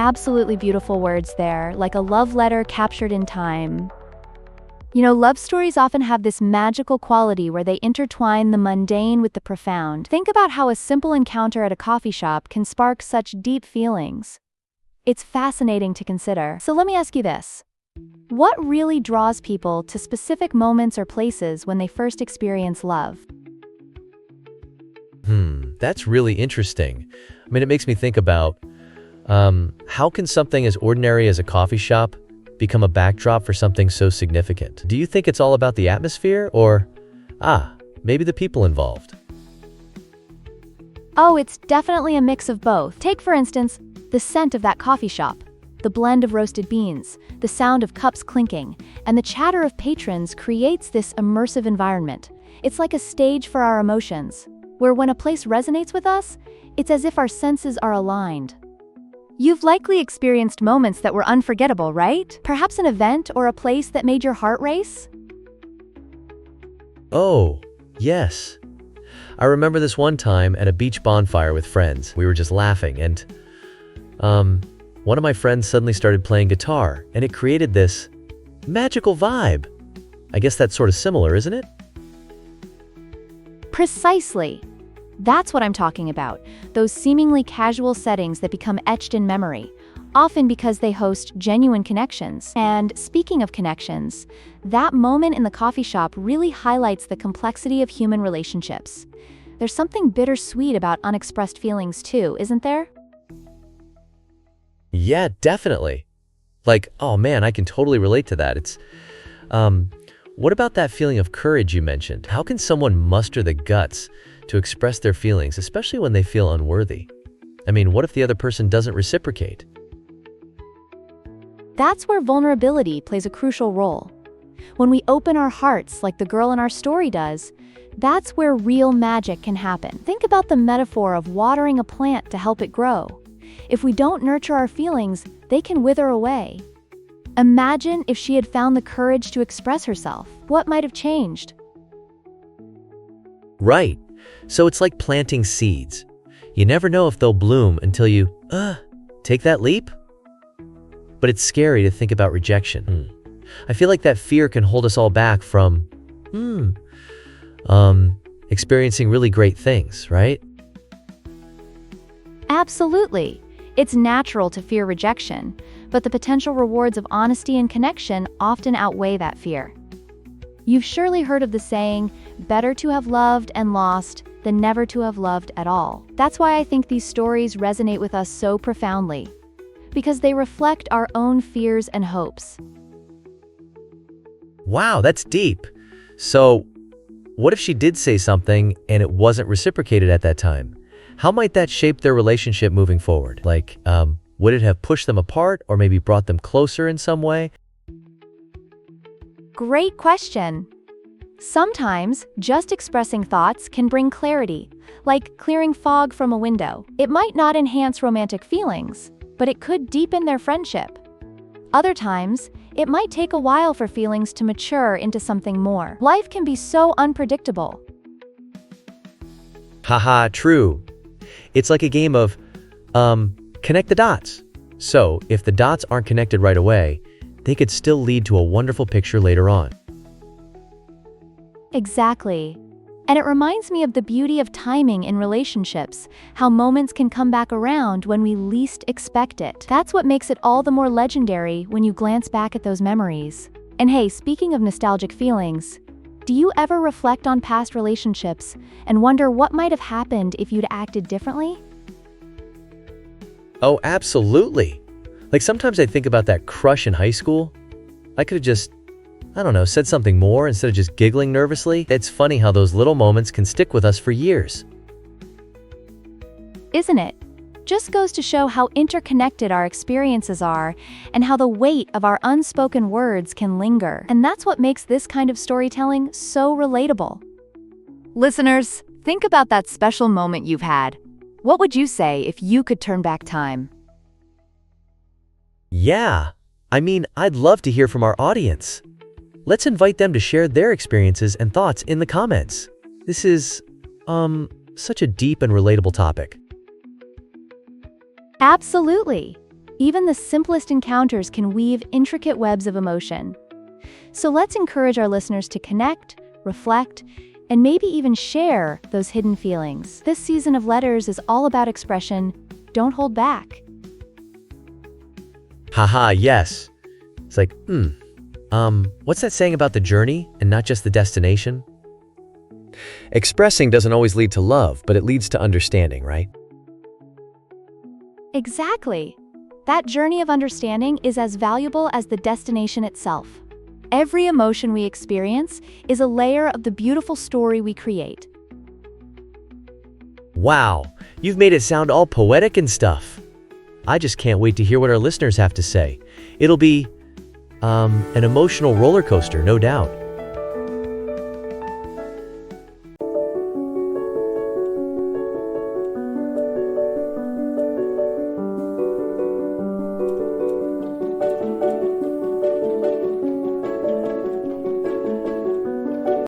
absolutely beautiful words there, like a love letter captured in time. Love stories often have this magical quality where they intertwine the mundane with the profound. Think about how a simple encounter at a coffee shop can spark such deep feelings. It's fascinating to consider. So let me ask you this. What really draws people to specific moments or places when they first experience love? That's really interesting. I mean, it makes me think about how can something as ordinary as a coffee shop become a backdrop for something so significant? Do you think it's all about the atmosphere or, maybe the people involved? Oh, it's definitely a mix of both. Take, for instance, the scent of that coffee shop, the blend of roasted beans, the sound of cups clinking, and the chatter of patrons creates this immersive environment. It's like a stage for our emotions, where when a place resonates with us, it's as if our senses are aligned. You've likely experienced moments that were unforgettable, right? Perhaps an event or a place that made your heart race? Oh, yes. I remember this one time at a beach bonfire with friends. We were just laughing and, one of my friends suddenly started playing guitar and it created this magical vibe. I guess that's sort of similar, isn't it? Precisely. That's what I'm talking about, those seemingly casual settings that become etched in memory, often because they host genuine connections. And speaking of connections, that moment in the coffee shop really highlights the complexity of human relationships. There's something bittersweet about unexpressed feelings too, isn't there? Yeah, definitely. Like, oh man, I can totally relate to that. What about that feeling of courage you mentioned? How can someone muster the guts to express their feelings, especially when they feel unworthy? I mean, what if the other person doesn't reciprocate? That's where vulnerability plays a crucial role. When we open our hearts like the girl in our story does, that's where real magic can happen. Think about the metaphor of watering a plant to help it grow. If we don't nurture our feelings, they can wither away. Imagine if she had found the courage to express herself. What might have changed? Right. So it's like planting seeds. You never know if they'll bloom until you, take that leap. But it's scary to think about rejection. I feel like that fear can hold us all back from, experiencing really great things, right? Absolutely. It's natural to fear rejection, but the potential rewards of honesty and connection often outweigh that fear. You've surely heard of the saying, better to have loved and lost than never to have loved at all. That's why I think these stories resonate with us so profoundly, because they reflect our own fears and hopes. Wow, that's deep. So, what if she did say something and it wasn't reciprocated at that time? How might that shape their relationship moving forward? Like, would it have pushed them apart or maybe brought them closer in some way? Great question. Sometimes, just expressing thoughts can bring clarity, like clearing fog from a window. It might not enhance romantic feelings, but it could deepen their friendship. Other times, it might take a while for feelings to mature into something more. Life can be so unpredictable. Haha, true. It's like a game of, connect the dots. So, if the dots aren't connected right away, they could still lead to a wonderful picture later on. Exactly. And it reminds me of the beauty of timing in relationships, how moments can come back around when we least expect it. That's what makes it all the more legendary when you glance back at those memories. And hey, speaking of nostalgic feelings, do you ever reflect on past relationships and wonder what might have happened if you'd acted differently? Oh, absolutely. Like sometimes I think about that crush in high school. I could have just, said something more instead of just giggling nervously. It's funny how those little moments can stick with us for years. Isn't it? Just goes to show how interconnected our experiences are and how the weight of our unspoken words can linger. And that's what makes this kind of storytelling so relatable. Listeners, think about that special moment you've had. What would you say if you could turn back time? Yeah, I'd love to hear from our audience. Let's invite them to share their experiences and thoughts in the comments. This is, such a deep and relatable topic. Absolutely. Even the simplest encounters can weave intricate webs of emotion. So let's encourage our listeners to connect, reflect, and maybe even share those hidden feelings. This season of Letters is all about expression. Don't hold back. Haha, yes. It's like, what's that saying about the journey and not just the destination? Expressing doesn't always lead to love, but it leads to understanding, right? Exactly. That journey of understanding is as valuable as the destination itself. Every emotion we experience is a layer of the beautiful story we create. Wow, you've made it sound all poetic and stuff. I just can't wait to hear what our listeners have to say. It'll be, an emotional roller coaster, no doubt.